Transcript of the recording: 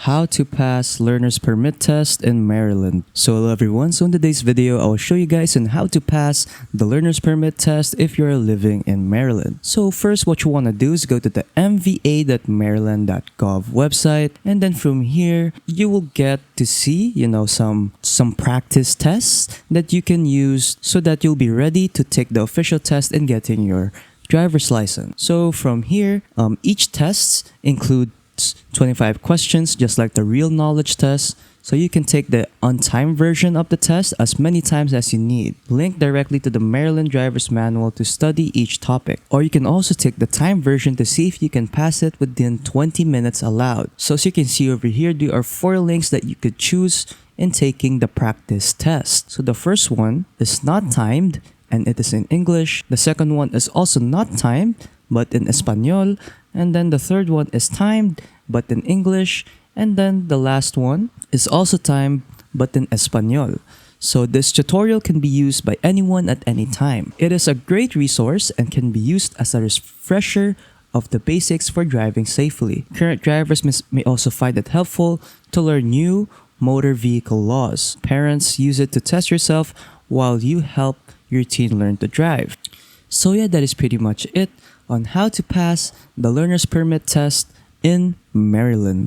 how to pass learner's permit test in Maryland. So hello everyone, so in today's video, I will show you guys on how to pass the learner's permit test if you're living in Maryland. So first, what you want to do is go to the mva.maryland.gov website, and then from here, you will get to see, some practice tests that you can use so that you'll be ready to take the official test and getting your driver's license. So from here, each test includes 25 questions, just like the real knowledge test. So you can take the untimed version of the test as many times as you need. Link directly to the Maryland driver's manual to study each topic. Or you can also take the timed version to see if you can pass it within 20 minutes allowed. So as you can see over here, there are 4 links that you could choose in taking the practice test. So the first one is not timed, and it is in English. The second one is also not timed, but in Espanol. And then the third one is timed, but in English. And then the last one is also timed, but in Espanol. So this tutorial can be used by anyone at any time. It is a great resource and can be used as a refresher of the basics for driving safely. Current drivers may also find it helpful to learn new motor vehicle laws. Parents use it to test yourself while you help your teen learn to drive. So yeah, that is pretty much it on how to pass the learner's permit test in Maryland.